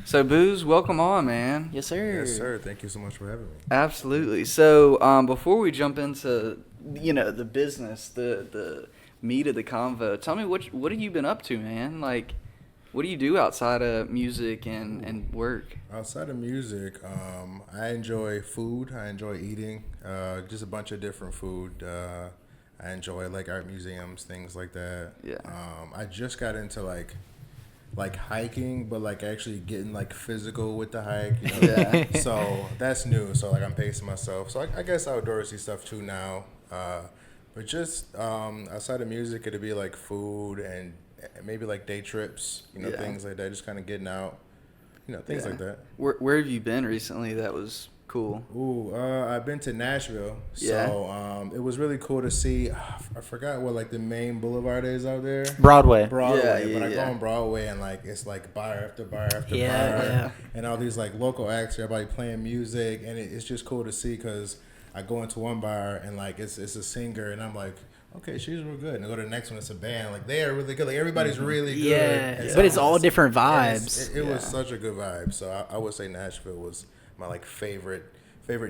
So, Booze, welcome on, man. Yes, sir. Yes, sir. Thank you so much for having me. Absolutely. So, before we jump into, the business, the meat of the convo, tell me what have you been up to, man? Like, what do you do outside of music and work? Outside of music, I enjoy food. I enjoy eating. Just a bunch of different food. I enjoy like art museums, things like that. Yeah. I just got into like hiking, but like actually getting like physical with the hike. Yeah. So that's new. So like I'm pacing myself. So I guess outdoorsy stuff too now. But just outside of music, it'd be like food and maybe like day trips. Yeah. Things like that. Just kind of getting out. Things Yeah. like that. Where have you been recently that was cool? Ooh, I've been to Nashville. Yeah. So it was really cool to see. I forgot what like the main boulevard is out there. Broadway. Broadway, Yeah, but I yeah. go on Broadway and like it's like bar after bar after Yeah, bar, yeah. and all these like local acts, everybody playing music, and it's just cool to see because I go into one bar and like it's a singer, and I'm like, okay, she's real good, and I go to the next one, it's a band, like they are really good, like everybody's really good, Yeah, And but it's all it's- different yeah, vibes. It was Yeah. such a good vibe, so I would say Nashville was my like favorite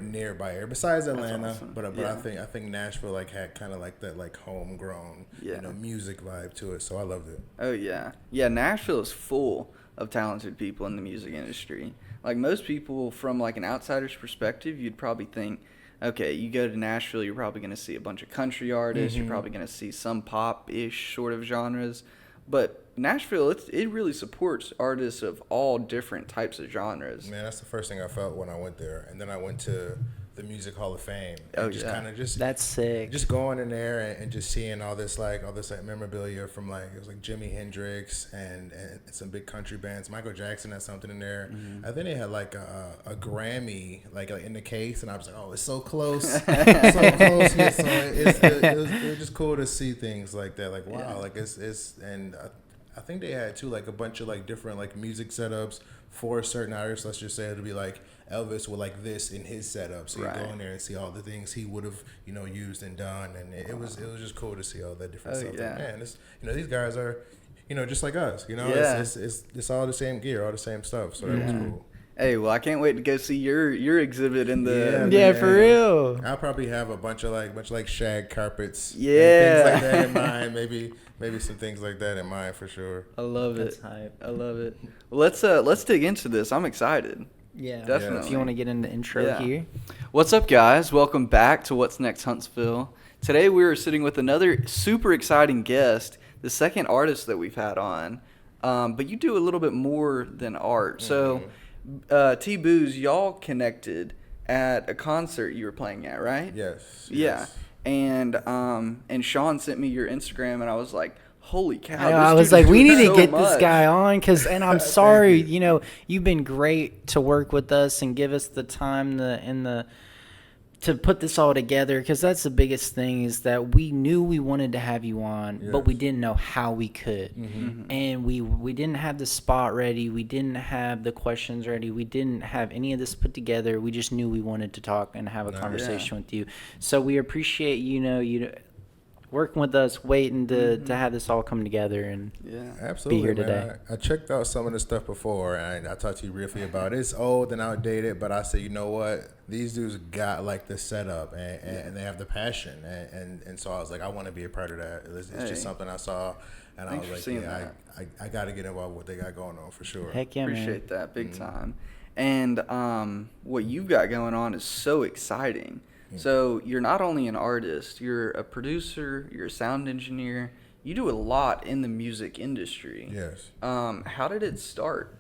nearby area besides Atlanta, awesome. but Yeah. I think Nashville like had kind of like that like homegrown Yeah. music vibe to it, so I loved it. Oh yeah, yeah. Nashville is full of talented people in the music industry. Like most people, from like an outsider's perspective, you'd probably think, okay, you go to Nashville, you're probably going to see a bunch of country artists. You're probably going to see some pop-ish sort of genres, but Nashville, it really supports artists of all different types of genres. Man, that's the first thing I felt when I went there, and then I went to the Music Hall of Fame. Oh, And just yeah. kind of just That's sick. just going in there and just seeing all this like memorabilia from like it was like Jimi Hendrix and some big country bands. Michael Jackson had something in there. I think they had like a Grammy like in the case, and I was like, oh, it's so close, so close. Yeah, so it was just cool to see things like that. Like wow, Yeah. like it's and. I think they had too like a bunch of like different like music setups for certain artists. Let's just say it'd be like Elvis with like this in his setup, so you Right. go in there and see all the things he would have used and done, and it was just cool to see all that different Oh, stuff. yeah. Like, man, it's these guys are just like us. Yeah. It's all the same gear, all the same stuff. So that was Yeah. cool. Hey, well, I can't wait to go see your exhibit in the. Yeah, for real. I'll probably have a bunch of like shag carpets, Yeah. and things like that in mind. Maybe some things like that in mind for sure. I love That's it. hype. I love it. Well, let's dig into this. I'm excited. Yeah, Definitely. If you want to get into the intro Yeah. here. What's up, guys? Welcome back to What's Next Huntsville. Today we are sitting with another super exciting guest, the second artist that we've had on. But you do a little bit more than art. So, TBooze, y'all connected at a concert you were playing at, right? Yes. Yeah. yes. And Sean sent me your Instagram, and I was like, holy cow. I, know, this I dude was is like, we doing need to so get this much. guy on, and I'm sorry, you've been great to work with us and give us the time to put this all together, because that's the biggest thing, is that we knew we wanted to have you on, but we Yes. didn't know how we could. And we didn't have the spot ready, we didn't have the questions ready, we didn't have any of this put together. We just knew we wanted to talk and have a conversation with you. So we appreciate you working with us, waiting to have this all come together and Yeah. Absolutely, be here man. today. I checked out some of the stuff before, and I talked to you briefly about it. It's old and outdated, but I said, you know what? These dudes got like the setup, and they have the passion, and so I was like, I want to be a part of that. It's Hey. just something I saw, and Thanks I for was seeing like, yeah, I got to get involved with what they got going on for sure. Heck yeah, man. Appreciate that big time. And what you've got going on is so exciting. So you're not only an artist, you're a producer, you're a sound engineer. You do a lot in the music industry. Yes. How did it start?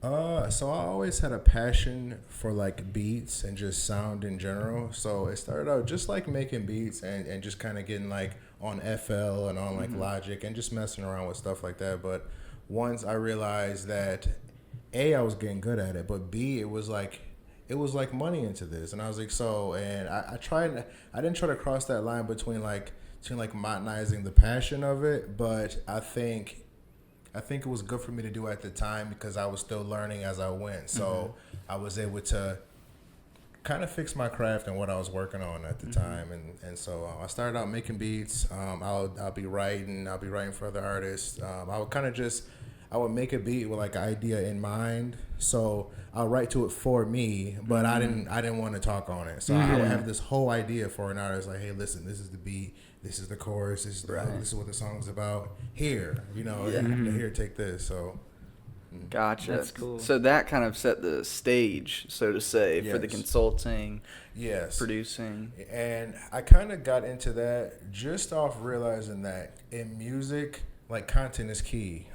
So I always had a passion for like beats and just sound in general. So it started out just like making beats and just kind of getting like on FL and on like Logic and just messing around with stuff like that. But once I realized that A, I was getting good at it, but B, it was like money into this. And I was like, and I didn't try to cross that line between modernizing the passion of it, but I think it was good for me to do at the time because I was still learning as I went. So I was able to kind of fix my craft and what I was working on at the time. And so I started out making beats. I'll be writing for other artists. I would kind of just I would make a beat with like an idea in mind. So I'll write to it for me, but I didn't want to talk on it. So I would have this whole idea for an artist, like, hey, listen, this is the beat, this is the chorus, this is the hook, this is what the song's about. Here, here, take this. So. Gotcha. That's cool. So that kind of set the stage, so to say, for the consulting, producing. And I kind of got into that just off realizing that in music, like, content is key.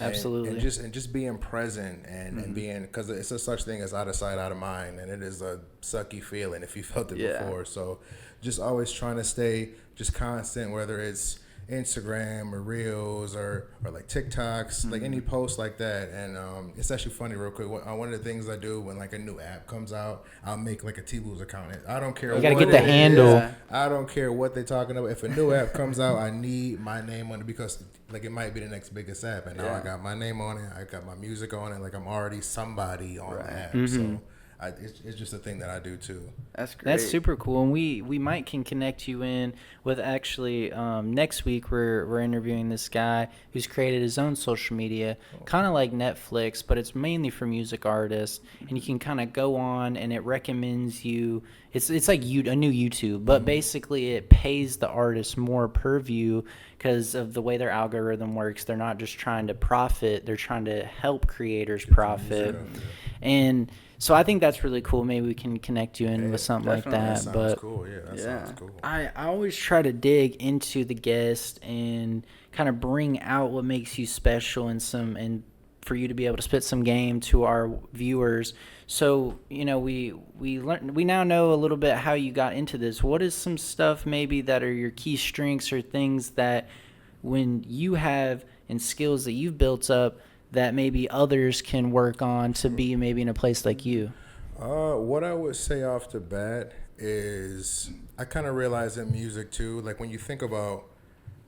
Absolutely. And just being present and being, because it's a such thing as out of sight, out of mind, and it is a sucky feeling if you felt it before. So just always trying to stay just constant, whether it's Instagram or Reels or like TikToks, like any post like that. And it's actually funny, real quick. One of the things I do when like a new app comes out, I'll make like a TBooze account. I don't care. You gotta get the handle. I don't care what they're talking about. If a new app comes out, I need my name on it because like it might be the next biggest app. And now I got my name on it. I got my music on it. Like I'm already somebody on the app. So. It's just a thing that I do too. That's great. That's super cool, and we might can connect you in with actually next week. We're interviewing this guy who's created his own social media, kind of like Netflix, but it's mainly for music artists. And you can kind of go on, and it recommends you. It's like a new YouTube, but basically it pays the artist more per view because of the way their algorithm works. They're not just trying to profit; they're trying to help creators profit, and. So I think that's really cool. Maybe we can connect you in with something like that. That but cool. That sounds cool. I always try to dig into the guest and kind of bring out what makes you special and for you to be able to spit some game to our viewers. So, we now know a little bit how you got into this. What is some stuff maybe that are your key strengths or things that when you have and skills that you've built up that maybe others can work on to be maybe in a place like you? What I would say off the bat is I kind of realize in music too, like when you think about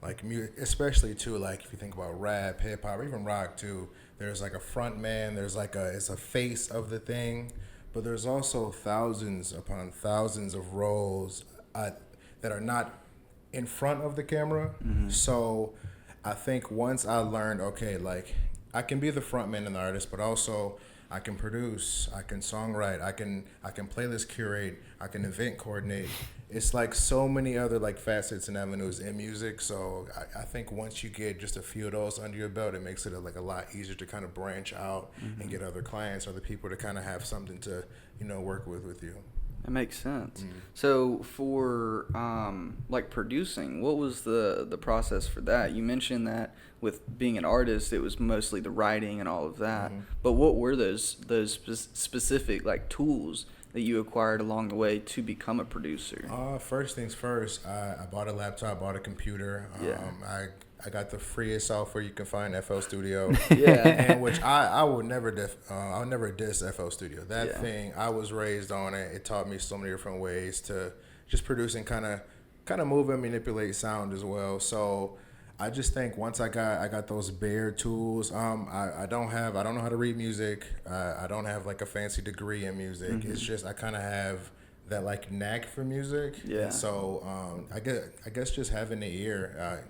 like music, especially too, like if you think about rap, hip hop, or even rock too, there's like a front man, there's like it's a face of the thing, but there's also thousands upon thousands of roles that are not in front of the camera. So I think once I learned, okay, like I can be the front man and the artist, but also I can produce, I can songwrite, I can playlist curate, I can event coordinate. It's like so many other like facets and avenues in music. So I think once you get just a few of those under your belt, it makes it like a lot easier to kind of branch out and get other clients, other people to kind of have something to work with you. That makes sense. So for like producing, what was the process for that? You mentioned that with being an artist, it was mostly the writing and all of that. But what were those specific like tools that you acquired along the way to become a producer? First things first, I bought a laptop, bought a computer. I got the freest software you can find, FL Studio. And which I would never I'll never diss FL Studio. That thing, I was raised on it. It taught me so many different ways to just produce and kind of move and manipulate sound as well. So I just think once I got those bare tools, I don't know how to read music. I don't have like a fancy degree in music. It's just I kind of have that like knack for music. And so I guess just having the ear.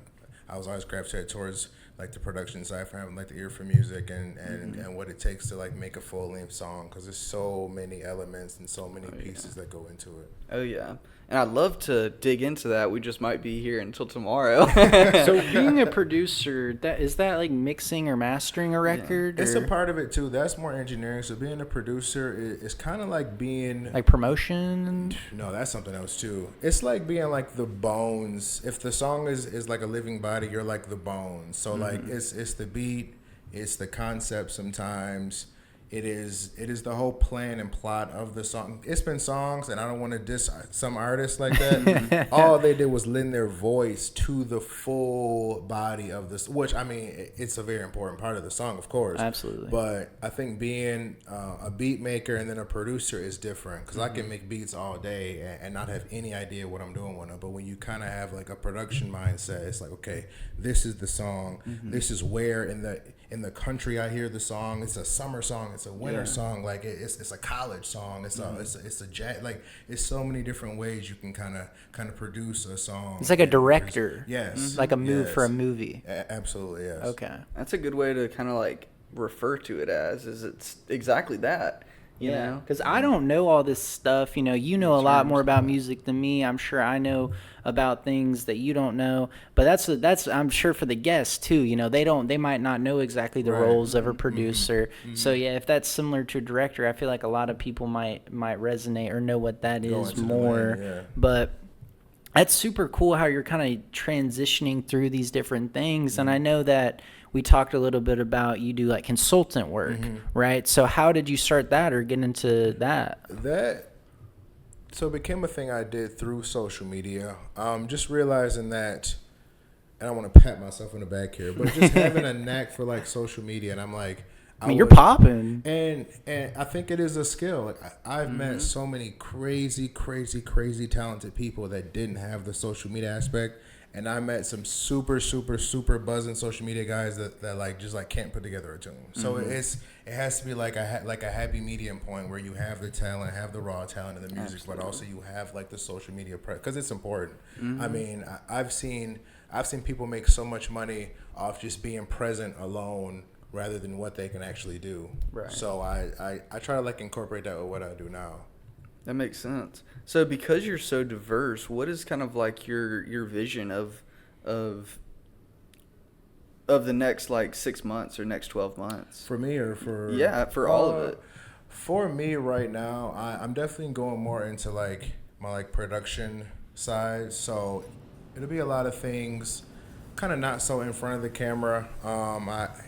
I was always gravitated towards like the production side for having like the ear for music and what it takes to like make a full length song, because there's so many elements and so many pieces that go into it. Oh yeah. And I'd love to dig into that. We just might be here until tomorrow. So being a producer, is that like mixing or mastering a record? It's a part of it too. That's more engineering. So being a producer is kind of like being like promotion. No, that's something else too. It's like being like the bones. If the song is like a living body, you're like the bones. So like it's the beat, it's the concept sometimes. It is the whole plan and plot of the song. It's been songs, and I don't want to diss some artists like that. All they did was lend their voice to the full body of this, which, I mean, it's a very important part of the song, of course. Absolutely. But I think being a beat maker and then a producer is different, because I can make beats all day and not have any idea what I'm doing with them. But when you kind of have like a production mindset, it's like, okay, this is the song. This is where in the country I hear the song. It's a summer song it's a winter song, like it's a college song, it's a jazz, like it's so many different ways you can kind of produce a song. It's like a director. Yes. Like a move for a movie. Absolutely, yes. Okay. That's a good way to kind of like refer to it as, is it's exactly that. You know? Because I don't know all this stuff. You know a lot more about music than me. I'm sure I know about things that you don't know. But that's I'm sure for the guests too. They might not know exactly the roles of a producer. So yeah, if that's similar to a director, I feel like a lot of people might resonate or know what that is more. But that's super cool how you're kind of transitioning through these different things. And I know that we talked a little bit about you do like consultant work, right? So how did you start that or get into that? So it became a thing I did through social media. Just realizing that, and I want to pat myself in the back here, but just having a knack for like social media, and I'm like, you're popping. And I think it is a skill. Like, I've met so many crazy talented people that didn't have the social media aspect. And I met some super buzzing social media guys that like just like can't put together a tune. So it has to be like a happy medium point where you have the talent, have the raw talent of the music, but also you have like the social media because it's important. I mean, I've seen people make so much money off just being present alone rather than what they can actually do. Right. So I try to like incorporate that with what I do now. That makes sense. So because you're so diverse, what is kind of like your vision of the next like 6 months or next 12 months? For me or for... Yeah, for all of it. For me right now, I'm definitely going more into like my like production side. So it'll be a lot of things kind of not so in front of the camera.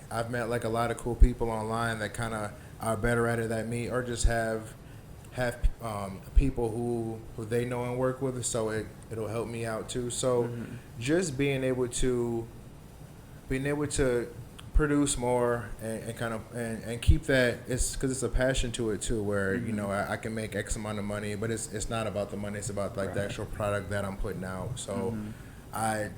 I've met like a lot of cool people online that kind of are better at it than me, or just have people who they know and work with, so it'll help me out too. So just being able to produce more and kind of and keep that, it's because it's a passion to it too, where I can make X amount of money, but it's not about the money, it's about like the actual product that I'm putting out. So I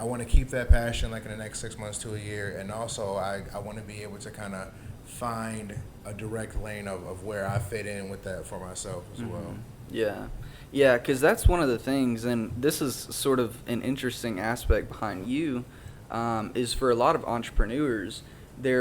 want to keep that passion like in the next 6 months to a year, and also I want to be able to kind of find a direct lane of where I fit in with that for myself as well. Yeah, because that's one of the things, and this is sort of an interesting aspect behind you, is for a lot of entrepreneurs, they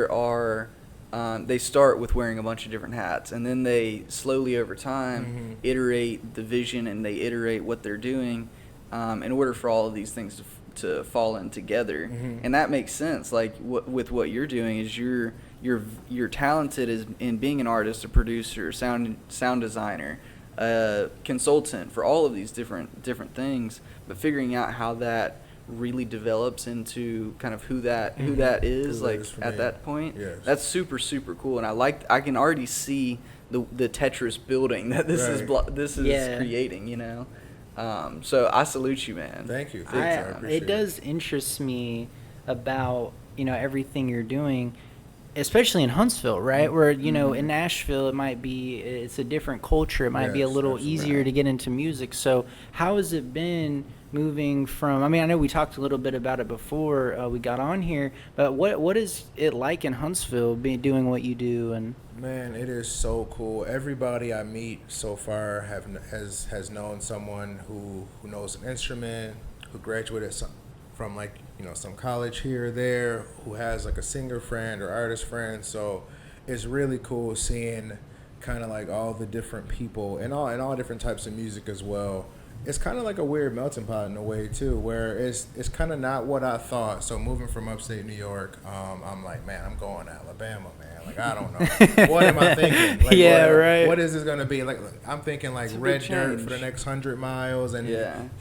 start with wearing a bunch of different hats, and then they slowly over time iterate the vision, and they iterate what they're doing in order for all of these things to fall in together. And that makes sense. Like with what you're doing is you're talented in being an artist, a producer, sound designer, a consultant for all of these different things, but figuring out how that really develops into kind of who that is like at that point. That's super cool, and I can already see the Tetris building that this is creating, so I salute you, man. Thank you. I appreciate it does interest me about everything you're doing, especially in Huntsville, right? Where in Nashville it's a different culture. It might be a little easier to get into music. So how has it been moving from? I mean, I know we talked a little bit about it before we got on here, but what is it like in Huntsville doing what you do? And man, it is so cool. Everybody I meet so far has known someone who knows an instrument, who graduated from like some college here or there, who has like a singer friend or artist friend. So it's really cool seeing kind of like all the different people and all different types of music as well. It's kind of like a weird melting pot in a way too, where it's kind of not what I thought. So moving from upstate New York, I'm like, man, I'm going to Alabama, man. Like, I don't know. What am I thinking? Like, right. What is this going to be? Like, I'm thinking like red dirt for the next 100 miles and,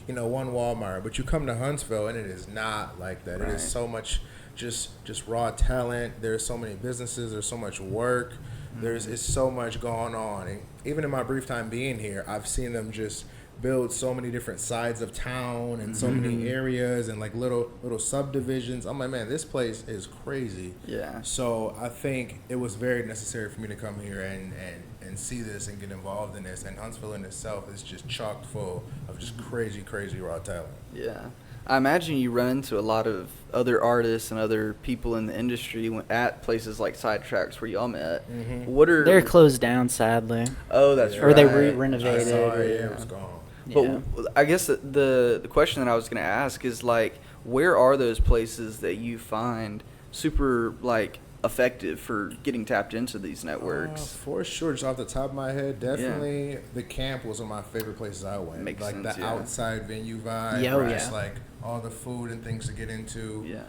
one Walmart. But you come to Huntsville and it is not like that. Right. It is so much just raw talent. There's so many businesses. There's so much work. It's so much going on. And even in my brief time being here, I've seen them just build so many different sides of town and so many areas and like little subdivisions. I'm like, man, this place is crazy. Yeah. So I think it was very necessary for me to come here and see this and get involved in this. And Huntsville in itself is just chock full of just crazy raw talent. Yeah. I imagine you run into a lot of other artists and other people in the industry at places like Sidetracks where y'all met. What are They're closed down, sadly. Oh, that's Yeah. right. Or they I renovated. saw or- it. Yeah, it was gone. Yeah. But I guess the question that I was going to ask is like, where are those places that you find super like effective for getting tapped into these networks? For sure, just off the top of my head, definitely the camp was one of my favorite places I went. Makes like sense, the yeah. outside venue vibe, Yeah, where yeah. it's like all the food and things to get into. Yeah.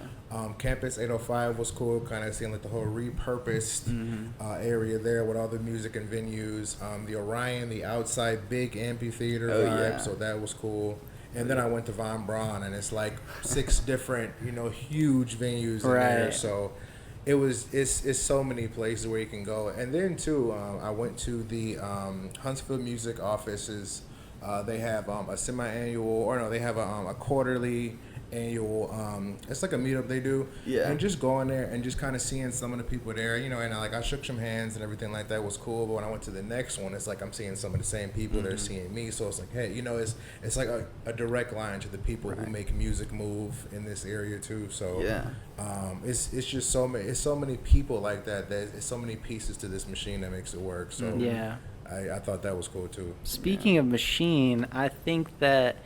Campus 805 was cool, kind of seeing like the whole repurposed area there with all the music and venues. The Orion, the outside big amphitheater Oh, vibe, yeah. so that was cool. And then I went to Von Braun, and it's like 6 different, huge venues in there. Right. So it's so many places where you can go. And then too, I went to the Huntsville Music offices. They have a semi-annual, or no, they have a quarterly annual. It's like a meetup they do. Yeah. And just going there and just kind of seeing some of the people there, and I shook some hands and everything like that was cool. But when I went to the next one, it's like I'm seeing some of the same people. They're seeing me. So it's like, hey, it's like a direct line to the people who make music move in this area too. So Yeah. it's just so many people like that. There's so many pieces to this machine that makes it work. So Yeah. I thought that was cool too. Speaking of machine, I think that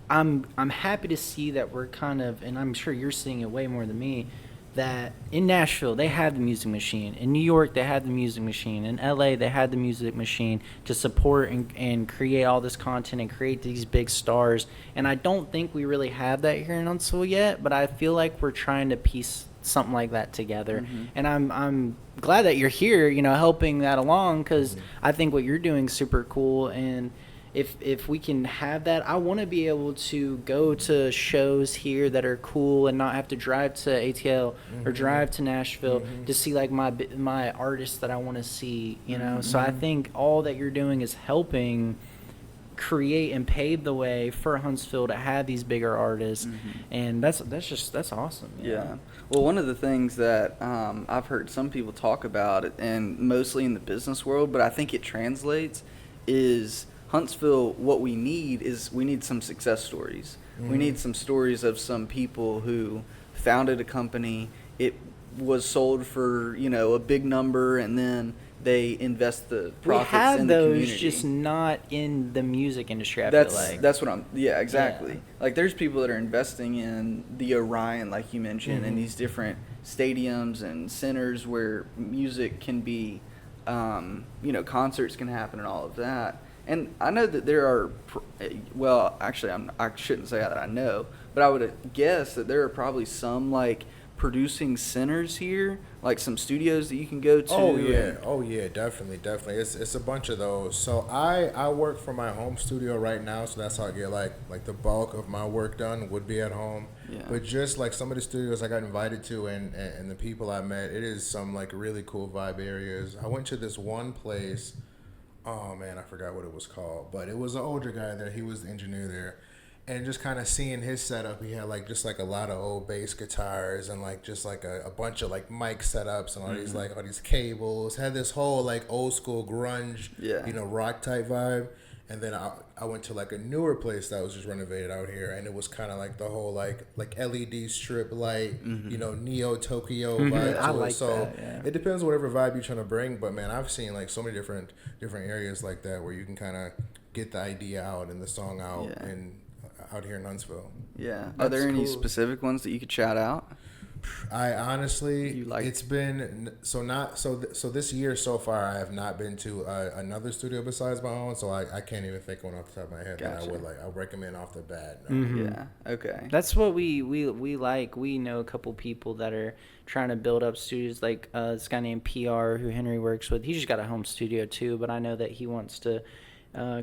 I'm happy to see that we're kind of, and I'm sure you're seeing it way more than me, that in Nashville they have the music machine, in New York they have the music machine, in LA they had the music machine to support and create all this content and create these big stars. And I don't think we really have that here in Huntsville yet, but I feel like we're trying to piece something like that together. And I'm glad that you're here, helping that along, because I think what you're doing is super cool. And if we can have that, I want to be able to go to shows here that are cool and not have to drive to ATL or drive to Nashville to see like my artists that I want to see, So I think all that you're doing is helping create and pave the way for Huntsville to have these bigger artists, and that's awesome. Yeah. Well, one of the things that I've heard some people talk about, and mostly in the business world, but I think it translates, is Huntsville, what we need some success stories. We need some stories of some people who founded a company. It was sold for, a big number, and then they invest the profits we have in the those, community. just not in the music industry. I feel like That's what yeah, exactly. Yeah. Like there's people that are investing in the Orion, like you mentioned, and these different stadiums and centers where music can be, concerts can happen and all of that. And I know that there are, well, actually, I shouldn't say that I know, but I would guess that there are probably some like producing centers here, like some studios that you can go to. Oh yeah, definitely. It's a bunch of those. So I work from my home studio right now, so that's how I get like the bulk of my work done would be at home. Yeah. But just like some of the studios I got invited to and the people I met, it is some like really cool vibe areas. I went to this one place. Oh man, I forgot what it was called, but it was an older guy there. He was the engineer there, and just kind of seeing his setup, he had like just like a lot of old bass guitars and like just like a bunch of like mic setups and all these cables. Had this whole like old school grunge, rock type vibe. And then I went to like a newer place that was just renovated out here, and it was kind of like the whole like LED strip light, Neo Tokyo vibe. I like so that, yeah. It depends whatever vibe you're trying to bring. But man, I've seen like so many different areas like that where you can kind of get the idea out and the song out and out here in Huntsville. Yeah. Are there any cool. specific ones that you could shout out? I honestly, like? it's been so this year so far I have not been to another studio besides my own, so I can't even think one off the top of my head that I would like. I recommend off the bat. No. Yeah. Okay. That's what we like. We know a couple people that are trying to build up studios, like this guy named PR who Henry works with. He just got a home studio too, but I know that he wants to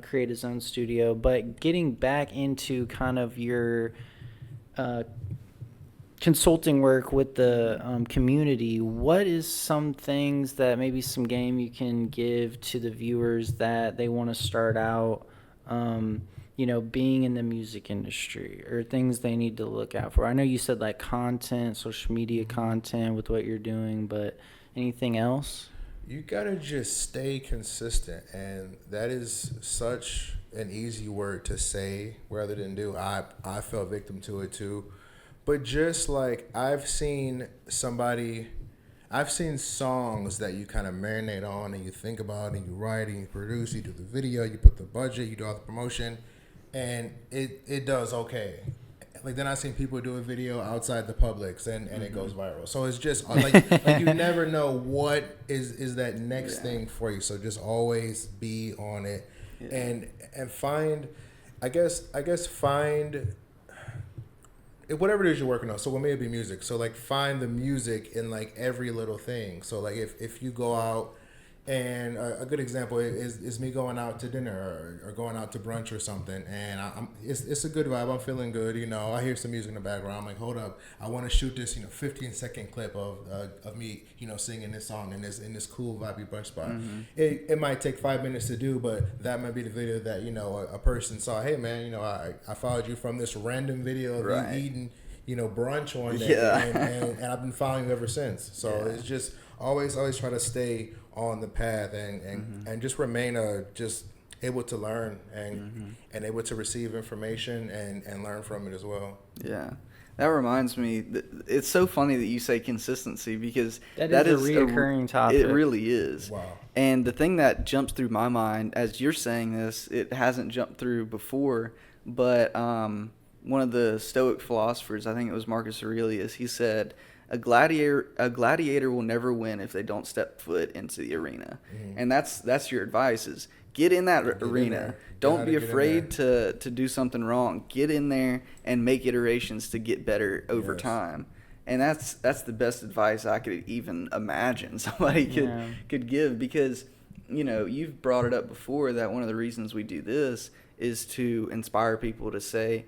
create his own studio. But getting back into kind of your consulting work with the community, what is some things that maybe some game you can give to the viewers that they want to start out being in the music industry, or things they need to look out for? I know you said like content, social media content with what you're doing, but anything else? You gotta just stay consistent, and that is such an easy word to say rather than do. I fell victim to it too. But just like I've seen songs that you kind of marinate on and you think about and you write and you produce, you do the video, you put the budget, you do all the promotion, and it does okay. Like then I've seen people do a video outside the Publix and it goes viral. So it's just like you never know what is that next thing for you. So just always be on it and find, I guess find whatever it is you're working on. So with me it'd be music. So like find the music in like every little thing. So like if you go out and a good example is me going out to dinner or going out to brunch or something, and it's a good vibe. I'm feeling good, you know. I hear some music in the background. I'm like, hold up, I want to shoot this, 15-second clip of me, singing this song in this cool vibey brunch spot. Mm-hmm. It might take 5 minutes to do, but that might be the video that a person saw. Hey man, I followed you from this random video of you eating brunch one day, and I've been following you ever since. So it's just always try to stay on the path and just remain just able to learn and able to receive information and learn from it as well. Yeah. That reminds me, it's so funny that you say consistency because that is a recurring topic. It really is. Wow. And the thing that jumps through my mind as you're saying this, it hasn't jumped through before, but one of the Stoic philosophers, I think it was Marcus Aurelius, he said, A gladiator will never win if they don't step foot into the arena. Mm-hmm. And that's your advice is get in that arena. Don't be afraid to do something wrong. Get in there and make iterations to get better over time. And that's the best advice I could even imagine somebody could give because, you've brought it up before that one of the reasons we do this is to inspire people to say,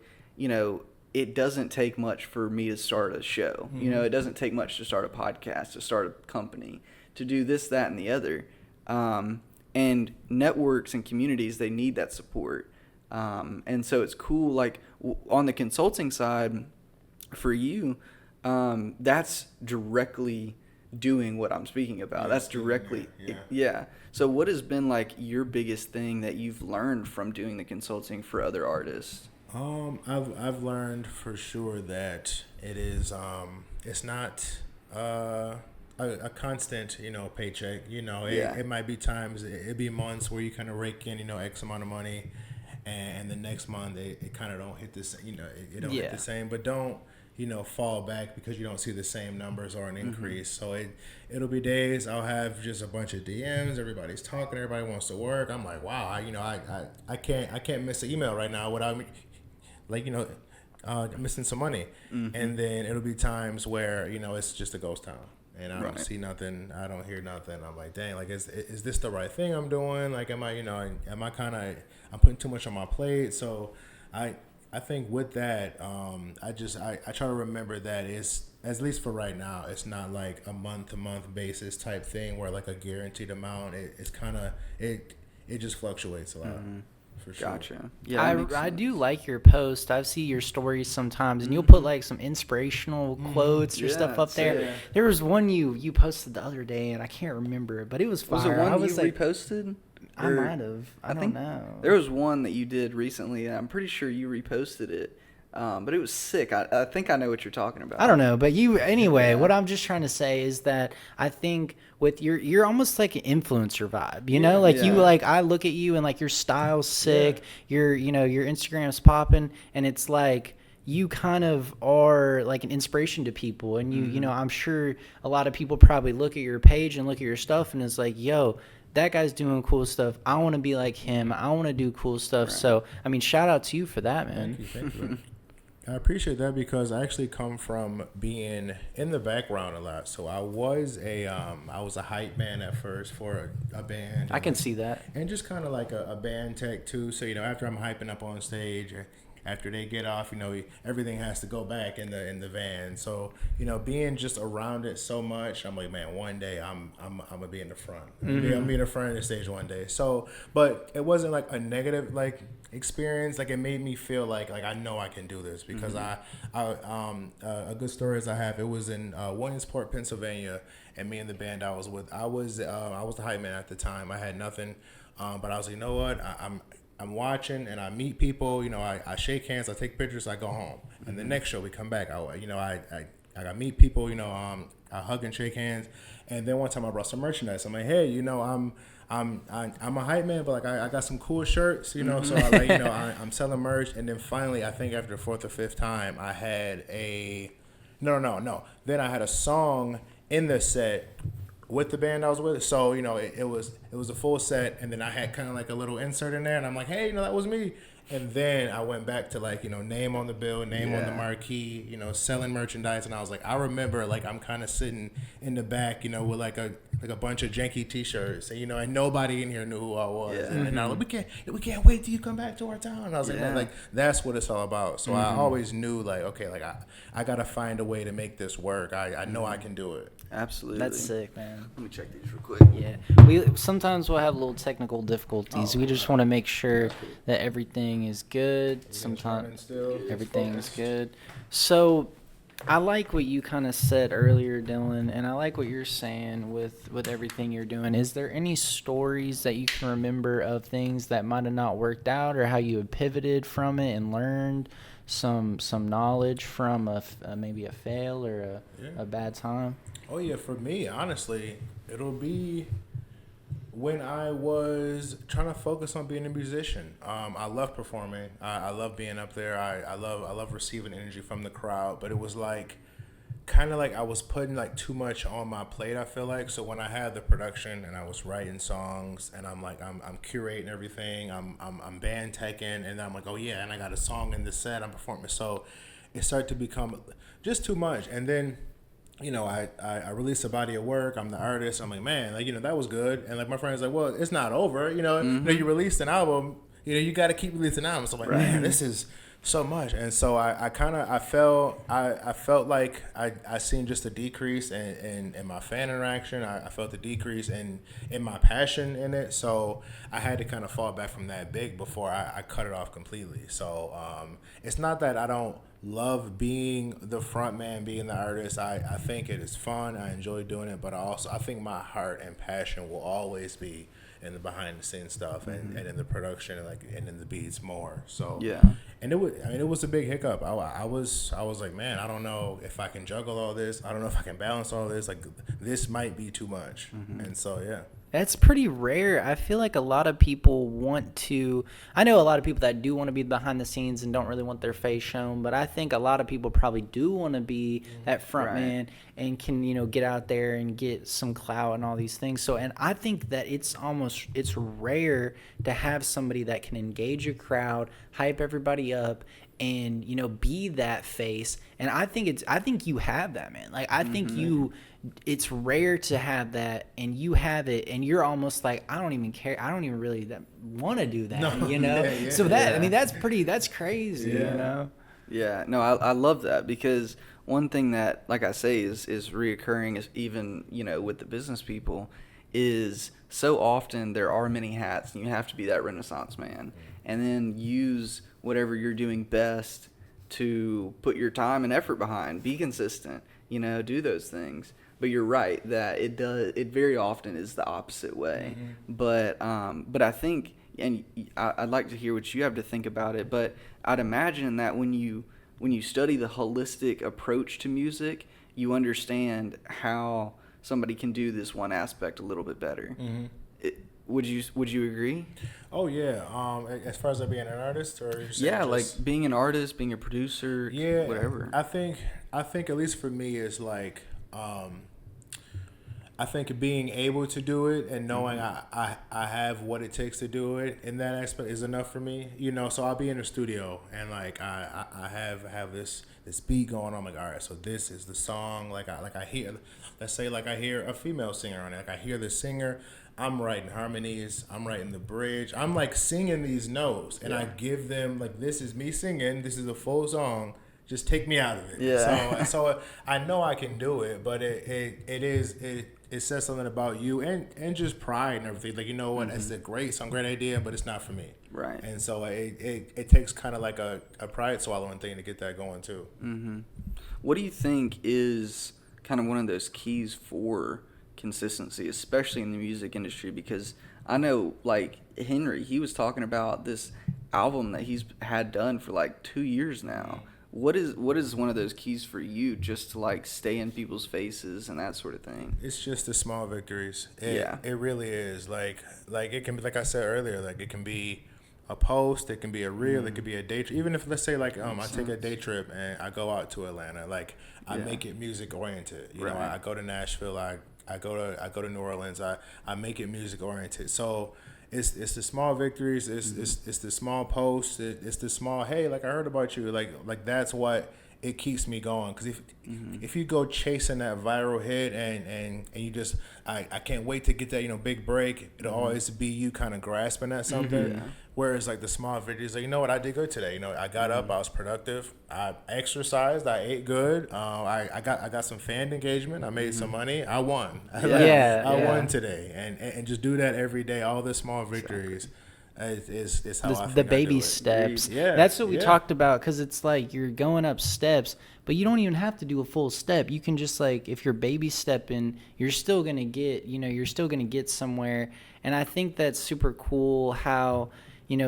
it doesn't take much for me to start a show. Mm-hmm. It doesn't take much to start a podcast, to start a company, to do this, that, and the other. And networks and communities, they need that support. And so it's cool, like on the consulting side, for you, that's directly doing what I'm speaking about. That's directly, So what has been like your biggest thing that you've learned from doing the consulting for other artists? I've learned for sure that it is it's not a constant paycheck. It might be times, it'd be months where you kind of rake in X amount of money, and the next month it kind of don't hit the same. It don't hit the same, but don't fall back because you don't see the same numbers or an increase. So it'll be days I'll have just a bunch of DMs. Everybody's talking. Everybody wants to work. I'm like, wow, I can't miss an email right now without me. Missing some money. Mm-hmm. And then it'll be times where, it's just a ghost town and I don't see nothing. I don't hear nothing. I'm like, dang, like, is this the right thing I'm doing? Like, am I I'm putting too much on my plate. So I think with that, I try to remember that it's, at least for right now, it's not like a month-to-month basis type thing where like a guaranteed amount. It's kind of, it just fluctuates a lot. Mm-hmm. For sure. Gotcha. Yeah, I do like your post. I see your stories sometimes, and you'll put like some inspirational quotes or stuff up there. Yeah. There was one you posted the other day, and I can't remember, but it was fire. Was it one you reposted? I might have. I don't know. There was one that you did recently, and I'm pretty sure you reposted it. But it was sick. I think I know what you're talking about. I don't know, but anyway, what I'm just trying to say is that I think with you're almost like an influencer vibe, I look at you and like your style's sick, your Instagram's popping, and it's like you kind of are like an inspiration to people, and I'm sure a lot of people probably look at your page and look at your stuff and it's like, yo, that guy's doing cool stuff. I want to be like him. I want to do cool stuff. Right. So, shout out to you for that, man. Thank you. I appreciate that because I actually come from being in the background a lot. So I was a hype man at first for a band. I can see that. And just kind of like a band tech too. So, after I'm hyping up on stage, after they get off, everything has to go back in the van. So, being just around it so much, I'm like, man, one day I'm gonna be in the front. I'm gonna be in the front of the stage one day. So, but it wasn't like a negative like experience. Like it made me feel like I know I can do this because a good story as I have, it was in Williamsport, Pennsylvania, and me and the band I was with, I was the hype man at the time. I had nothing, but I was like, you know what, I'm watching and I meet people, I shake hands, I take pictures, I go home. And the next show we come back, I meet people, I hug and shake hands. And then one time I brought some merchandise. I'm like, hey, I'm a hype man, but like I got some cool shirts, so I'm selling merch. And then finally, I think after the fourth or fifth time, I had no. Then I had a song in the set with the band I was with. So, it was a full set, and then I had kind of like a little insert in there, and I'm like, hey, that was me. And then I went back to like, name on the bill, name on the marquee, selling merchandise. And I was like, I remember like I'm kind of sitting in the back, with like a bunch of janky T-shirts, and and nobody in here knew who I was. Yeah. And I was like, we can't wait till you come back to our town. And I was like, man, like that's what it's all about. So I always knew like, okay, like I gotta find a way to make this work. I know I can do it. Absolutely. That's sick, man. Let me check these real quick. Yeah. Sometimes we'll have little technical difficulties. We just want to make sure that everything is good. Sometimes everything's good. So I like what you kind of said earlier, Dylan, and I like what you're saying with everything you're doing. Is there any stories that you can remember of things that might have not worked out, or how you had pivoted from it and learned some knowledge from maybe a fail or a bad time? Oh yeah, for me, honestly, it'll be when I was trying to focus on being a musician. I love performing. I love being up there. I love receiving energy from the crowd. But it was like kind of like I was putting like too much on my plate, I feel like. So when I had the production and I was writing songs and I'm curating everything, I'm band teching, and I'm like, oh yeah, and I got a song in the set, I'm performing. So it started to become just too much. And then I released a body of work. I'm the artist. I'm like, man, like, that was good. And like my friend's like, well, it's not over. You released an album. You got to keep releasing albums. So I'm like, man, this is so much. And so I felt like I seen just a decrease in my fan interaction. I felt the decrease in my passion in it. So I had to kind of fall back from that big before I cut it off completely. So it's not that I don't love being the front man, being the artist. I think it is fun. I enjoy doing it, but I think my heart and passion will always be in the behind the scenes stuff and in the production and in the beats more. So yeah. And it was a big hiccup. I was like, man, I don't know if I can juggle all this. I don't know if I can balance all this. Like, this might be too much. And so yeah. That's pretty rare. I feel like a lot of people I know a lot of people that do want to be behind the scenes and don't really want their face shown, but I think a lot of people probably do want to be that front man and can, get out there and get some clout and all these things. So, and I think that it's rare to have somebody that can engage a crowd, hype everybody up, and, be that face. And I think you have that, man. Like, I think it's rare to have that, and you have it, and you're almost like, I don't even care. I don't even really want to do that, So that's crazy, Yeah, no, I love that, because one thing that, like I say, is reoccurring is even, with the business people, is so often there are many hats, and you have to be that Renaissance man, and then use whatever you're doing best to put your time and effort behind. Be consistent, do those things. But you're right that it very often is the opposite way. But I think, and I'd like to hear what you have to think about it, but I'd imagine that when you study the holistic approach to music, you understand how somebody can do this one aspect a little bit better. Would you agree? Oh yeah. As far as being an artist, or like being an artist, being a producer, whatever. I think at least for me is like, I think being able to do it and knowing I have what it takes to do it in that aspect is enough for me. So I'll be in the studio and like I have this beat going on. I'm like, all right, so this is the song. Like I hear, let's say like I hear a female singer on it. Like I hear the singer. I'm writing harmonies. I'm writing the bridge. I'm like singing these notes, and I give them like, this is me singing. This is a full song. Just take me out of it. Yeah. So I know I can do it, but it says something about you and just pride and everything. Like, you know what? It's a great song, great idea, but it's not for me. Right. And so it takes kind of like a pride swallowing thing to get that going too. What do you think is kind of one of those keys for consistency, especially in the music industry? Because I know, like, Henry, he was talking about this album that he's had done for like 2 years now. What is one of those keys for you just to like stay in people's faces and that sort of thing? It's just the small victories. Yeah. It really is. Like it can be, like I said earlier, like it can be a post, it can be a reel, it could be a day trip. Even if, let's say, like I take a day trip and I go out to Atlanta, like I make it music oriented. You know, I go to Nashville, I go to New Orleans, I make it music oriented. So it's the small victories, it's the small posts, it's the small, hey, like I heard about you, like that's what it keeps me going. Because if you go chasing that viral hit and you just I can't wait to get that big break, it'll always be you kind of grasping at something. Whereas like the small videos, like, you know what, I did good today. I got up, I was productive, I exercised, I ate good, I got some fan engagement, I made some money, I won. I won today, and just do that every day. All the small victories. Is how I think the I do baby it. steps. Yeah, That's what we talked about, because it's like you're going up steps, but you don't even have to do a full step. You can just, like, if you're baby stepping, you're still gonna get somewhere. And I think that's super cool how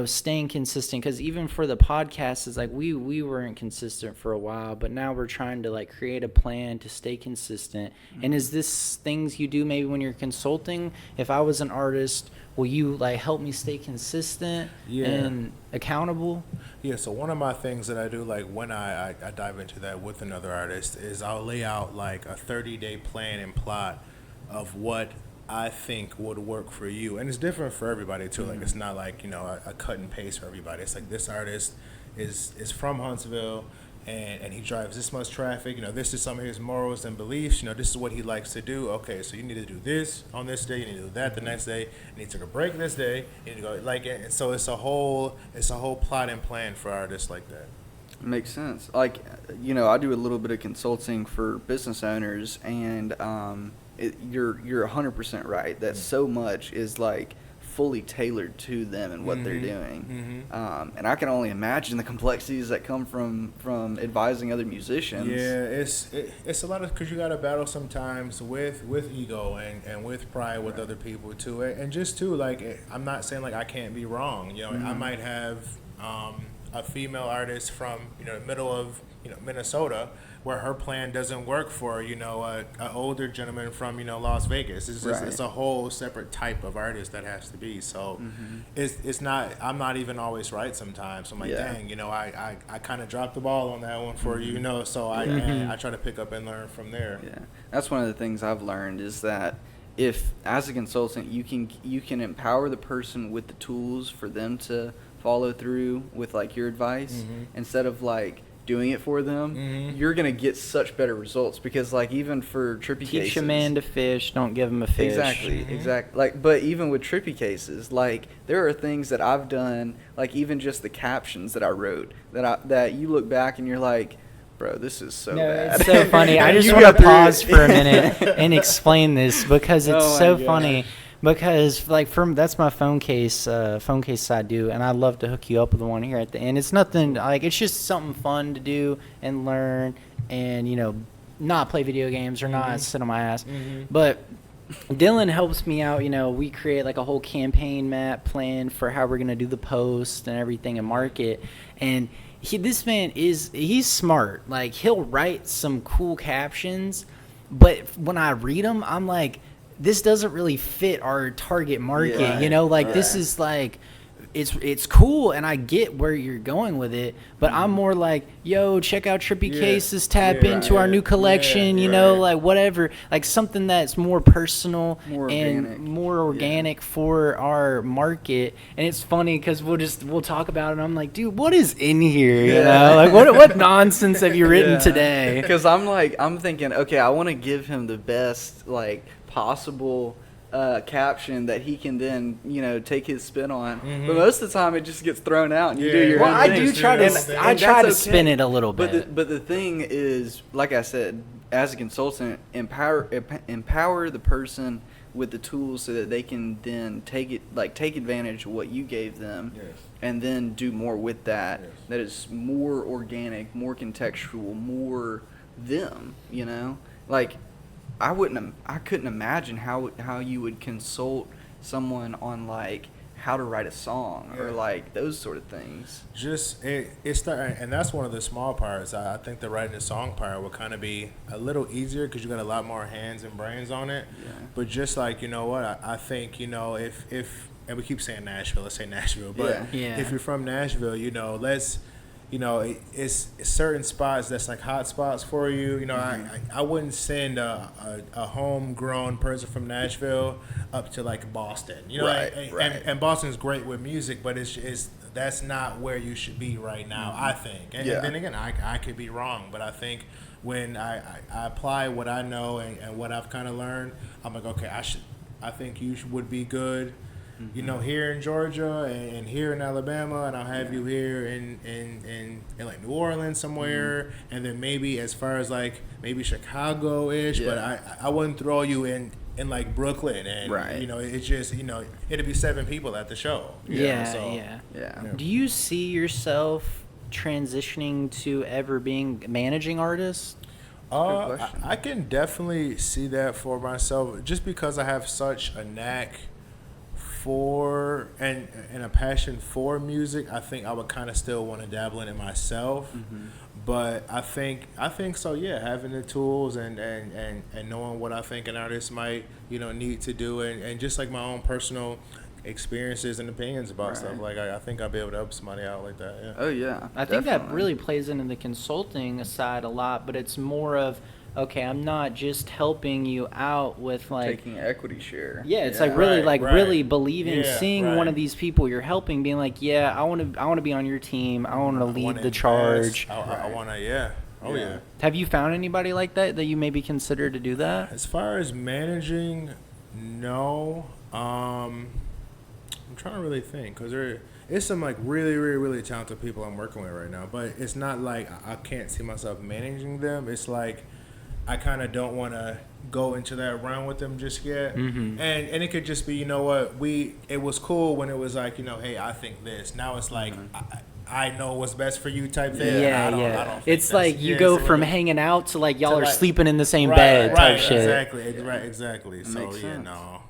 staying consistent, because even for the podcast, is like we weren't consistent for a while, but now we're trying to like create a plan to stay consistent. And is this things you do maybe when you're consulting? If I was an artist, will you like help me stay consistent and accountable? Yeah, so one of my things that I do, like when I dive into that with another artist, is I'll lay out like a 30-day plan and plot of what I think would work for you. And it's different for everybody too. Like it's not like, a cut and paste for everybody. It's like this artist is from Huntsville and he drives this much traffic. This is some of his morals and beliefs. This is what he likes to do. Okay, so you need to do this on this day, you need to do that the next day, you need to take a break this day, you need to go like it. And so it's a whole plot and plan for artists like that. Makes sense. Like, I do a little bit of consulting for business owners, and you're 100% right that so much is like fully tailored to them and what they're doing. And I can only imagine the complexities that come from advising other musicians. Yeah, it's a lot of, because you got to battle sometimes with ego and with pride with other people too, and just too, like, I'm not saying like I can't be wrong. I might have a female artist from the middle of Minnesota, where her plan doesn't work for an older gentleman from Las Vegas. It's just, it's a whole separate type of artist that has to be. So it's not, I'm not even always right sometimes. I'm like, dang, I kind of dropped the ball on that one for you. So I try to pick up and learn from there. Yeah, that's one of the things I've learned, is that if as a consultant you can empower the person with the tools for them to follow through with like your advice, instead of like doing it for them, you're gonna get such better results. Because like even for trippy cases, teach a man to fish, don't give him a fish. Exactly. Like, but even with trippy cases, like there are things that I've done, like even just the captions that I wrote, that you look back and you're like, bro, this is so bad. It's so funny. I just want to pause for a minute and explain this, because it's so funny. Because like that's my phone case I do, and I'd love to hook you up with one here at the end. It's nothing like, it's just something fun to do and learn, and not play video games or not sit on my ass. But Dylan helps me out. We create like a whole campaign map plan for how we're gonna do the post and everything and market. And this man he's smart. Like he'll write some cool captions, but when I read them, I'm like, this doesn't really fit our target market. This is like, it's cool, and I get where you're going with it, but I'm more like, yo, check out Trippy Cases, tap into our new collection, like whatever, like something that's more personal, more organic for our market. And it's funny because we'll talk about it, and I'm like, dude, what is in here? Like what nonsense have you written today? Because I'm thinking, okay, I want to give him the best like possible caption that he can then take his spin on, but most of the time it just gets thrown out and you do your own I thing. do try to I try to spin it a little bit, but the thing is, like I said, as a consultant, empower the person with the tools so that they can then take advantage of what you gave them, and then do more with that. That is more organic, more contextual, more them. Like I couldn't imagine how you would consult someone on like how to write a song or like those sort of things? Just it's starting, and that's one of the small parts. I think the writing the song part will kind of be a little easier because you got a lot more hands and brains on it. Yeah. But just like, you know what, I think, you know, if and we keep saying Nashville, let's say Nashville, but Yeah. if you're from Nashville, you know, let's, you know, it's certain spots that's like hot spots for you. You know, I wouldn't send a homegrown person from Nashville up to like Boston. You know, and Boston's great with music, but it's that's not where you should be right now, I think. And then again, I could be wrong, but I think when I apply what I know and what I've kind of learned, I'm like, okay, I think you would be good. You know, here in Georgia and here in Alabama, and I'll have you here in like New Orleans somewhere, and then maybe as far as like maybe Chicago-ish, but I wouldn't throw you in like Brooklyn, and you know, it's just, you know, it'd be 7 people at the show. Yeah. Do you see yourself transitioning to ever being managing artist? I can definitely see that for myself, just because I have such a knack for and a passion for music. I think I would kind of still want to dabble in it myself, but I think so. Yeah, having the tools and knowing what I think an artist might, you know, need to do, and just like my own personal experiences and opinions about stuff. Like I think I'll be able to help somebody out like that. Yeah. Oh yeah. I think that really plays into the consulting side a lot, but it's more of, okay, I'm not just helping you out with like taking equity share. Yeah, it's like really really believing, seeing one of these people you're helping, being like, yeah, I want to be on your team. I want to lead the charge. I want to, yeah. Have you found anybody like that you maybe consider to do that? As far as managing, no. I'm trying to really think, because it's some like really talented people I'm working with right now, but it's not like I can't see myself managing them. It's like I kind of don't want to go into that round with them just yet. And it could just be, you know what, it was cool when it was like, you know, hey, I think this. Now it's like I know what's best for you type thing. I don't it's like you go from hanging out to like y'all are sleeping in the same bed type shit. Exactly. So yeah, no.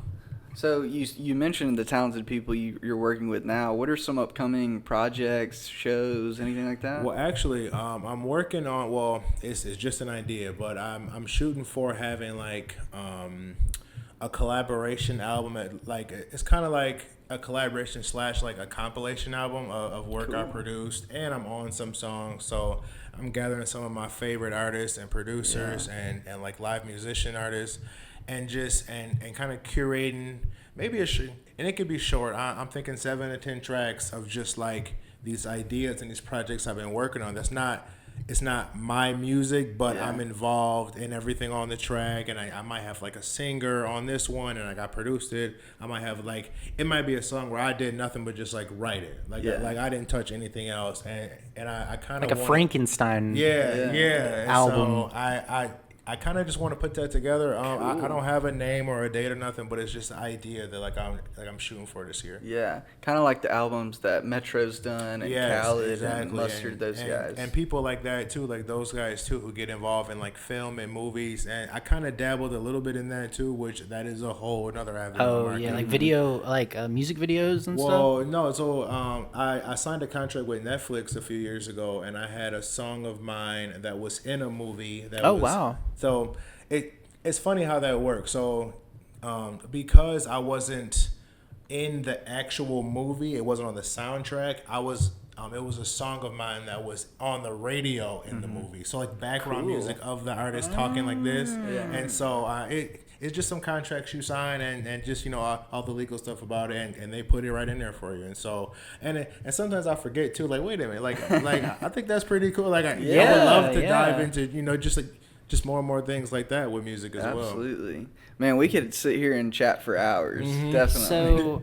So you mentioned the talented people you're working with now. What are some upcoming projects, shows, anything like that? Well, actually, I'm working on. Well, it's just an idea, but I'm shooting for having like a collaboration album. It's kind of like a collaboration / like a compilation album of work I produced, and I'm on some songs. So I'm gathering some of my favorite artists and producers and like live musician artists. And just and kind of curating maybe and it could be short. I'm thinking 7 to 10 tracks of just like these ideas and these projects I've been working on. It's not my music, but I'm involved in everything on the track, and I might have like a singer on this one, and like I produced it. I might have like, it might be a song where I did nothing but just like write it, like I didn't touch anything else, and I kind of like a Frankenstein album. So I kind of just want to put that together. I don't have a name or a date or nothing, but it's just an idea that like I'm shooting for this year. Yeah, kind of like the albums that Metro's done and Khaled and Mustard, those guys. And people like that too, like those guys too, who get involved in like film and movies. And I kind of dabbled a little bit in that too, which that is a whole another avenue. Oh yeah, like video, like music videos and stuff. Well, no, so I signed a contract with Netflix a few years ago, and I had a song of mine that was in a movie. Wow. So it's funny how that works. So because I wasn't in the actual movie, it wasn't on the soundtrack. I was. It was a song of mine that was on the radio in the movie. So like background music of the artist talking like this. And so it's just some contracts you sign and just, you know, all the legal stuff about it, and they put it right in there for you. And so and sometimes I forget too. Like, wait a minute, like I think that's pretty cool. Like I would love to dive into, you know, just more and more things like that with music as well. Absolutely. Man, we could sit here and chat for hours. Definitely. So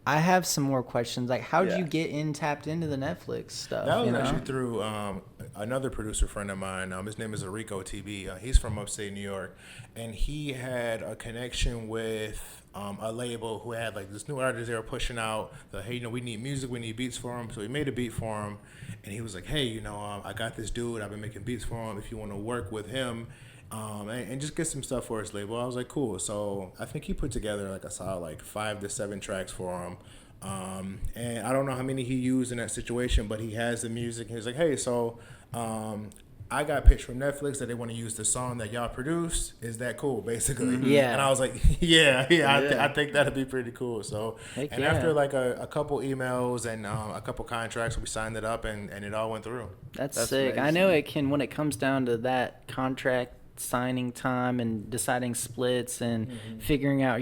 I have some more questions. Like, how did you get tapped into the Netflix stuff? That was actually through another producer friend of mine. His name is Rico TB. He's from upstate New York, and he had a connection with a label who had like this new artist they were pushing out. Hey, you know, we need music, we need beats for him. So he made a beat for him, and he was like, hey, you know, I got this dude. I've been making beats for him. If you want to work with him and just get some stuff for his label. I was like, cool. So I think he put together like a solid like 5 to 7 tracks for him. And I don't know how many he used in that situation, but he has the music. He was like, hey, so I got pitched from Netflix that they want to use the song that y'all produced. Is that cool, basically? Yeah. And I was like, yeah. I think that'd be pretty cool. So, Heck and yeah. after like a couple emails and a couple contracts, we signed it up and it all went through. That's sick. amazing. I know it can, when it comes down to that contract signing time and deciding splits and figuring out,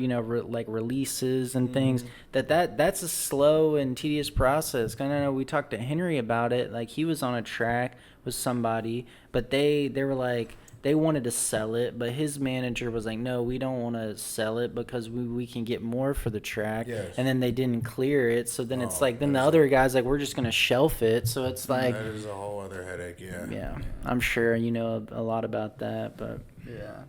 like releases and things, that's a slow and tedious process. 'Cause I know we talked to Henry about it. Like, he was on a track with somebody, but they were like, they wanted to sell it, but his manager was like, no, we don't want to sell it because we can get more for the track. Yes. And then they didn't clear it. So then it's Oh, like, then the that's- other guy's like, we're just going to shelf it. So it's like, That is a whole other headache, yeah, I'm sure you know a lot about that, but Yeah.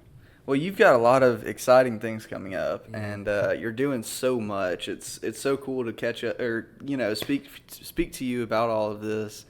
Well, you've got a lot of exciting things coming up, and you're doing so much. It's so cool to catch up, or speak to you about all of this.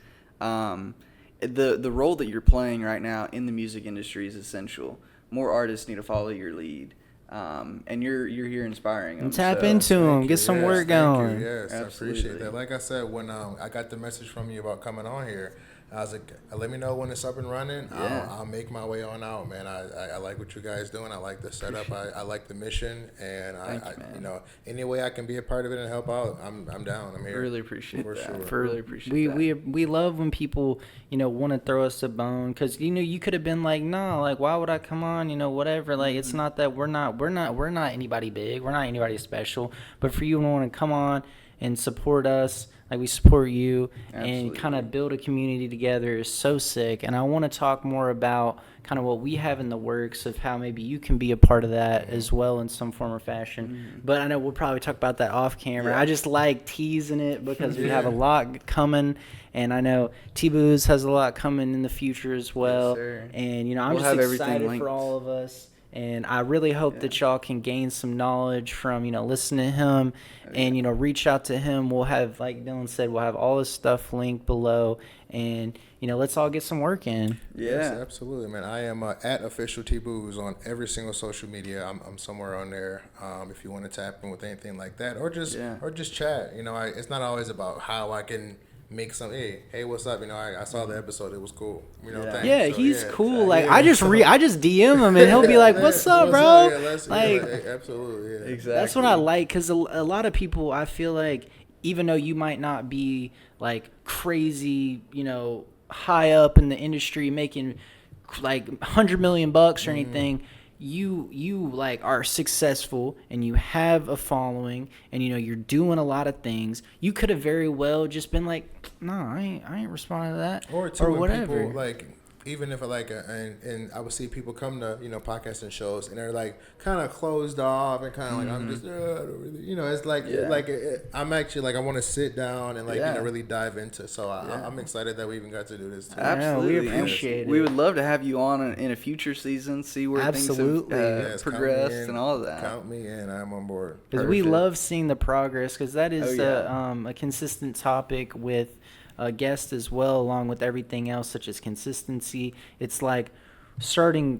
The role that you're playing right now in the music industry is essential. More artists need to follow your lead, and you're here inspiring them. and tap so- into them, Thank get you. some Yes, work thank going. you. Yes, I Absolutely. appreciate that. Like I said, when I got the message from you about coming on here, I was like, let me know when it's up and running. Yeah. I'll make my way on out, man. I like what you guys doing. I like the setup. I like the mission, and Thank you, man. any way I can be a part of it and help out, I'm down. I'm here. Really appreciate For that. sure. Really appreciate that. We love when people want to throw us a bone, because you could have been like, nah, like, why would I come on, whatever. Like, it's not that we're not anybody big, we're not anybody special, but for you to want to come on and support us like we support you, Absolutely. and kind of build a community together is so sick. And I want to talk more about kind of what we have in the works of how maybe you can be a part of that as well in some form or fashion. But I know we'll probably talk about that off camera. Yeah. I just like teasing it because we have a lot coming, and I know TBooze has a lot coming in the future as well. sir. And I'm We'll have just everything excited linked. for all of us. And I really hope that y'all can gain some knowledge from, listening to him, and, reach out to him. We'll have, like Dylan said, we'll have all his stuff linked below, and, let's all get some work in. Yes, Yeah. absolutely, man. I am at official TBooze on every single social media. I'm somewhere on there. If you want to tap in with anything like that, or just chat. It's not always about how I can make some. Hey, what's up? I saw the episode. It was cool. Thanks. Yeah, So, he's yeah, cool. exactly. Like, Yeah, I just DM him, and he'll be like, "What's up, bro?" Like, absolutely. Yeah. Exactly. that's what I like, because a lot of people, I feel like, even though you might not be like crazy, high up in the industry making like $100 million or anything, you like are successful and you have a following, and you're doing a lot of things. You could have very well just been like, no, I ain't responding to that, Or when whatever. people, like, even if and I would see people come to podcasting shows and they're like kind of closed off and kind of like, I'm just I don't really, it's like I'm actually like, I want to sit down and really dive into. So I'm excited that we even got to do this too. Absolutely. we appreciate We it. would love to have you on in a future season, see where Absolutely. things have Yes, count me progressed in. and all of that. Count me in. I'm on board. Because we Perfect. love seeing the progress, because that is Oh, yeah. a consistent topic with guests as well, along with everything else, such as consistency. It's like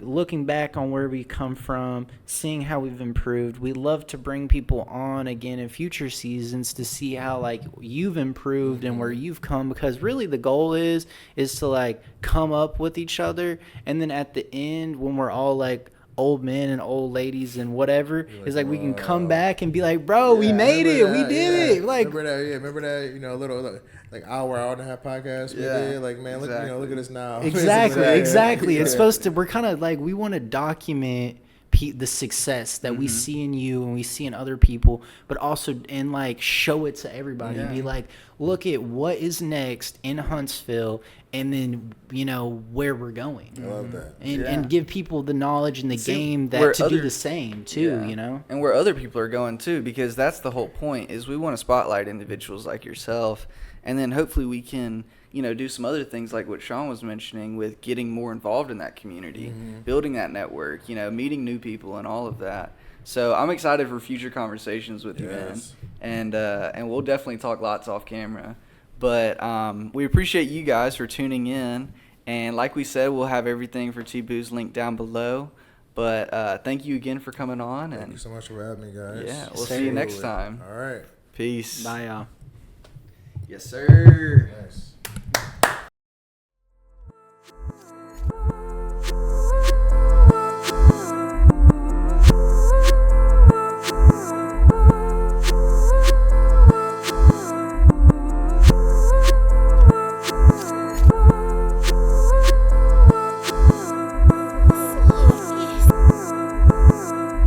looking back on where we come from, seeing how we've improved. We love to bring people on again in future seasons to see how like you've improved and where you've come, because really the goal is to like come up with each other, and then at the end, when we're all like old men and old ladies and whatever, is like we can come back and be like, bro, we made it, we did it. Like, remember that, a little like hour and a half podcast we did. Like, man, exactly. look at us now. Exactly. It's Yeah. supposed to. We're kind of like, we want to document the success that we see in you and we see in other people, but also and like show it to everybody and be like, look at what is next in Huntsville, and then where we're going. I love that. And give people the knowledge in the game where that to do other- the same too. And where other people are going too, because that's the whole point, is we want to spotlight individuals like yourself, and then hopefully we can do some other things like what Sean was mentioning with getting more involved in that community, building that network, meeting new people and all of that. So I'm excited for future conversations with you, man. And we'll definitely talk lots off camera. But we appreciate you guys for tuning in. And like we said, we'll have everything for TBooze linked down below. But thank you again for coming on. Thank you so much for having me, guys. Yeah, we'll see you next time. All right. Peace. Bye, y'all. Yes, sir. Nice.